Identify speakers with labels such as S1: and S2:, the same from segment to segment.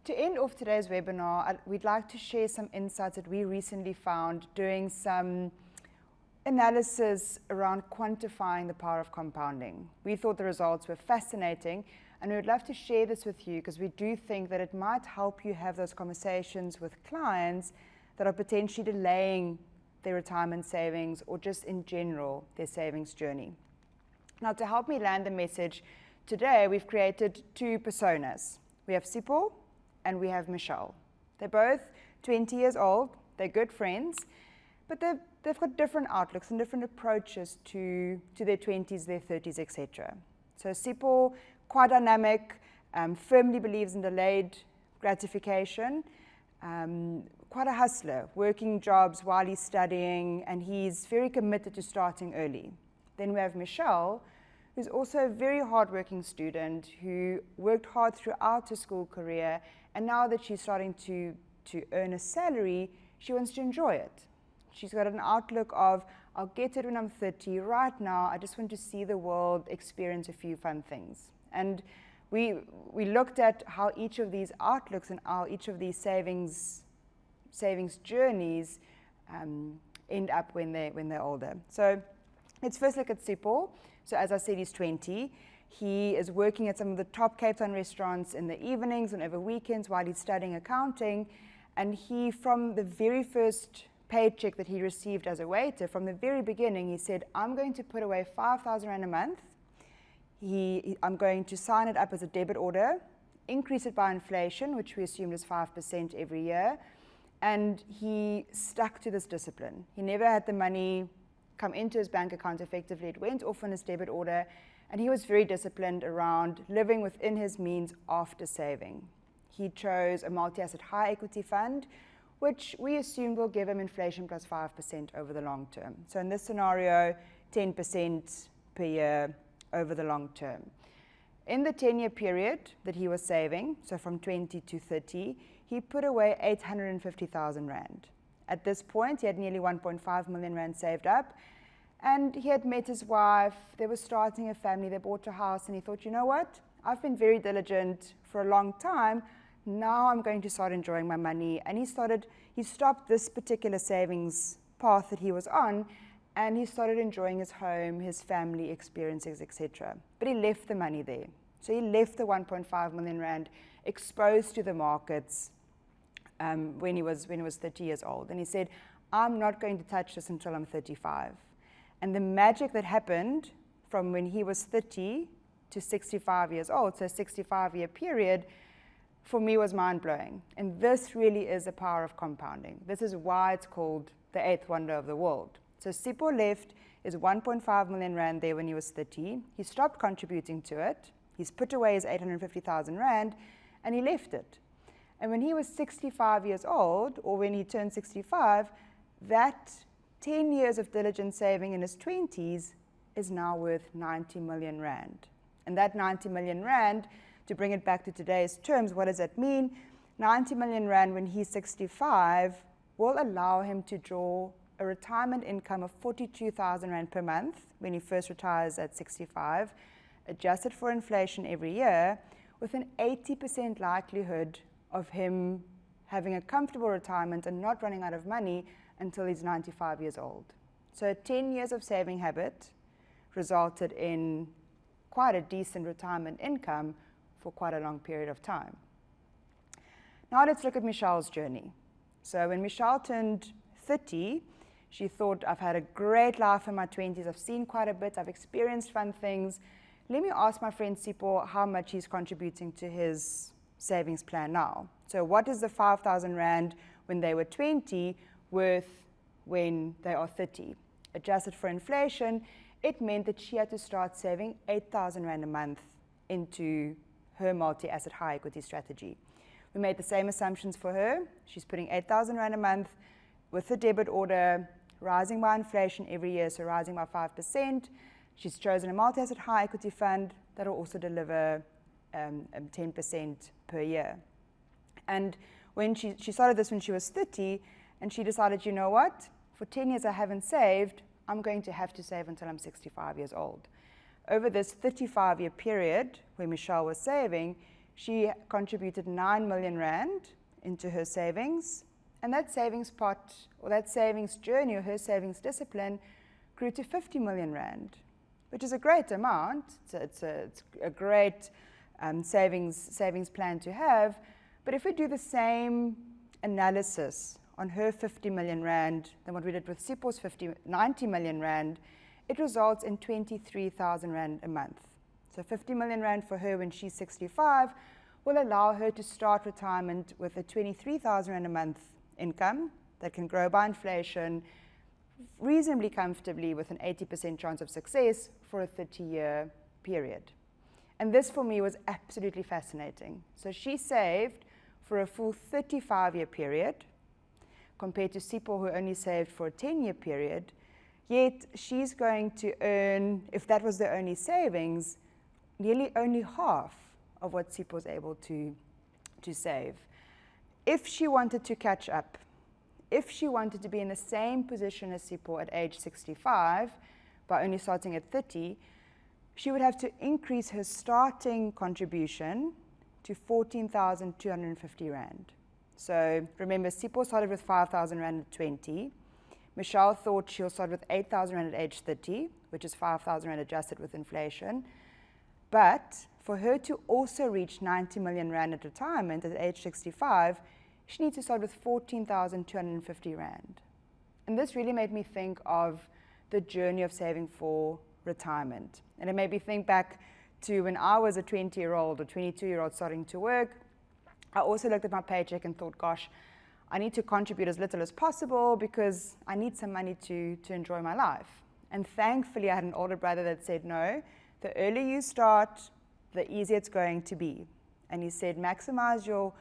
S1: To end off today's webinar, we'd like to share some insights that we recently found doing some analysis around quantifying the power of compounding. We thought the results were fascinating, and we would love to share this with you because we do think that it might help you have those conversations with clients that are potentially delaying their retirement savings or just in general their savings journey. Now, to help me land the message, today we've created two personas. We have Sipho and we have Michelle. They're both 20 years old, they're good friends, but they've got different outlooks and different approaches to their 20s, their 30s, etc. So Sipho, quite dynamic, firmly believes in delayed gratification, quite a hustler, working jobs while he's studying, and he's very committed to starting early. Then we have Michelle, who's also a very hardworking student who worked hard throughout her school career, and now that she's starting to earn a salary, she wants to enjoy it. She's got an outlook of, I'll get it when I'm 30. Right now, I just want to see the world, experience a few fun things. And we looked at how each of these outlooks and how each of these savings journeys end up when they're older. So let's first look at Sipho. So as I said, he's 20. He is working at some of the top Cape Town restaurants in the evenings and over weekends while he's studying accounting. And he, from the very first paycheck that he received as a waiter, from the very beginning, he said, I'm going to put away 5,000 Rand a month. I'm going to sign it up as a debit order, increase it by inflation, which we assumed is 5% every year. And he stuck to this discipline. He never had the money come into his bank account effectively. It went off on his debit order, and he was very disciplined around living within his means after saving. He chose a multi-asset high equity fund, which we assumed will give him inflation plus 5% over the long term. So in this scenario, 10% per year over the long term. In the 10-year period that he was saving, so from 20 to 30, he put away 850,000 Rand. At this point, he had nearly 1.5 million Rand saved up, and he had met his wife, they were starting a family, they bought a house, and he thought, you know what, I've been very diligent for a long time, now I'm going to start enjoying my money. And he stopped this particular savings path that he was on, and he started enjoying his home, his family experiences, etc. But he left the money there. So he left the 1.5 million Rand exposed to the markets when he was 30 years old. And he said, I'm not going to touch this until I'm 35. And the magic that happened from when he was 30 to 65 years old, so a 65-year period, for me was mind-blowing. And this really is the power of compounding. This is why it's called the eighth wonder of the world. So Sipho left his 1.5 million Rand there when he was 30. He stopped contributing to it. He's put away his 850,000 Rand, and he left it. And when he was 65 years old, or when he turned 65, that 10 years of diligent saving in his 20s is now worth 90 million Rand. And that 90 million Rand, to bring it back to today's terms, what does that mean? 90 million Rand when he's 65 will allow him to draw a retirement income of 42,000 Rand per month when he first retires at 65, adjusted for inflation every year, with an 80% likelihood of him having a comfortable retirement and not running out of money until he's 95 years old. So 10 years of saving habit resulted in quite a decent retirement income for quite a long period of time. Now let's look at Michelle's journey. So when Michelle turned 30, she thought, I've had a great life in my 20s, I've seen quite a bit, I've experienced fun things. Let me ask my friend Sipho how much he's contributing to his savings plan now. So what is the 5,000 Rand when they were 20 worth when they are 30? Adjusted for inflation, it meant that she had to start saving 8,000 Rand a month into her multi-asset high equity strategy. We made the same assumptions for her. She's putting 8,000 Rand a month with the debit order, rising by inflation every year, so rising by 5%. She's chosen a multi-asset high equity fund that will also deliver 10% per year. And when she started this when she was 30, and she decided, you know what, for 10 years I haven't saved, I'm going to have to save until I'm 65 years old. Over this 35-year period where Michelle was saving, she contributed 9 million rand into her savings, and that savings pot, or that savings journey, or her savings discipline, grew to 50 million rand, which is a great amount. It's a great savings plan to have. But if we do the same analysis on her 50 million rand than what we did with Sipo's 90 million rand, it results in 23,000 rand a month. So 50 million rand for her when she's 65 will allow her to start retirement with a 23,000 rand a month income that can grow by inflation reasonably comfortably with an 80% chance of success for a 30-year period. And this for me was absolutely fascinating. So she saved for a full 35-year period compared to Sipo, who only saved for a 10-year period. Yet she's going to earn, if that was the only savings, nearly only half of what Sipo was able to save. If she wanted to catch up, if she wanted to be in the same position as Sipo at age 65, by only starting at 30, she would have to increase her starting contribution to 14,250 rand. So remember, Sipo started with 5,000 rand at 20. Michelle thought she'll start with 8,000 rand at age 30, which is 5,000 rand adjusted with inflation. But for her to also reach 90 million rand at retirement at age 65, she needs to start with 14,250 rand. And this really made me think of the journey of saving for retirement. And it made me think back to when I was a 20-year-old or 22-year-old starting to work. I also looked at my paycheck and thought, gosh, I need to contribute as little as possible because I need some money to enjoy my life. And thankfully, I had an older brother that said, no, the earlier you start, the easier it's going to be. And he said, maximize your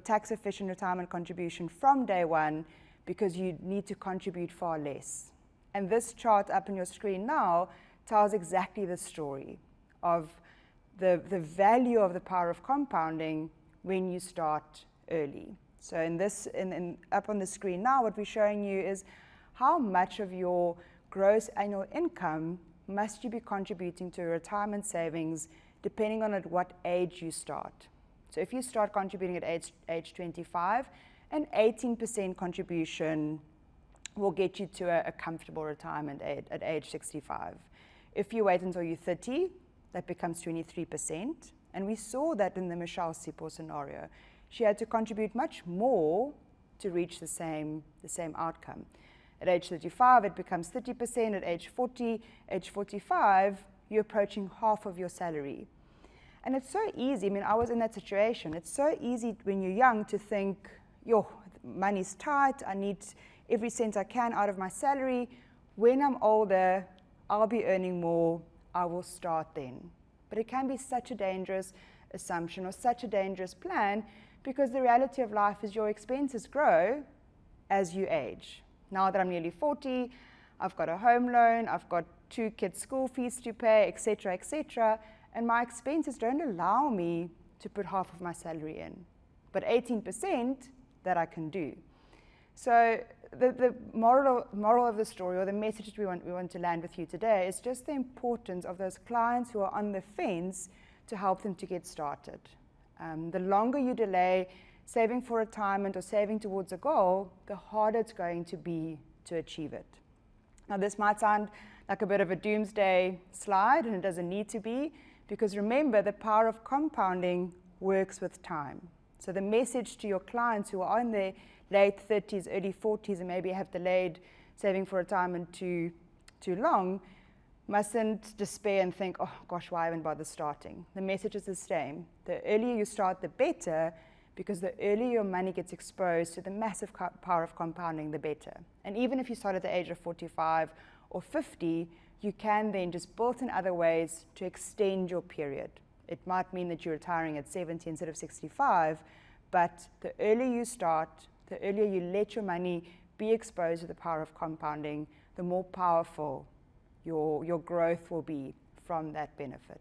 S1: tax-efficient retirement contribution from day one because you need to contribute far less. And this chart up on your screen now tells exactly the story of the value of the power of compounding when you start early. So up on the screen now, what we're showing you is how much of your gross annual income must you be contributing to your retirement savings depending on at what age you start. So if you start contributing at age 25, an 18% contribution will get you to a comfortable retirement at age 65. If you wait until you're 30, that becomes 23%. And we saw that in the Michelle Sipo scenario. She had to contribute much more to reach the same outcome. At age 35, it becomes 30%. At age 40, age 45, you're approaching half of your salary. And it's so easy. I mean, I was in that situation. It's so easy when you're young to think, yo, money's tight. I need every cent I can out of my salary. When I'm older, I'll be earning more. I will start then. But it can be such a dangerous assumption or such a dangerous plan because the reality of life is your expenses grow as you age. Now that I'm nearly 40, I've got a home loan, I've got 2 kids' school fees to pay, etc., and my expenses don't allow me to put half of my salary in. But 18%, that I can do. So the moral of the story, or the message that we want to land with you today, is just the importance of those clients who are on the fence to help them to get started. The longer you delay saving for retirement or saving towards a goal, the harder it's going to be to achieve it. Now, this might sound like a bit of a doomsday slide, and it doesn't need to be, because remember, the power of compounding works with time. So the message to your clients who are in their late 30s, early 40s, and maybe have delayed saving for retirement too long, mustn't despair and think, oh gosh, why even bother starting? The message is the same. The earlier you start, the better, because the earlier your money gets exposed to the massive power of compounding, the better. And even if you start at the age of 45 or 50, you can then just build in other ways to extend your period. It might mean that you're retiring at 70 instead of 65, but the earlier you start, the earlier you let your money be exposed to the power of compounding, the more powerful your growth will be from that benefit.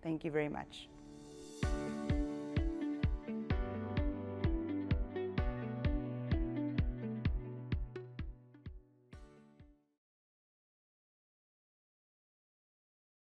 S1: Thank you very much.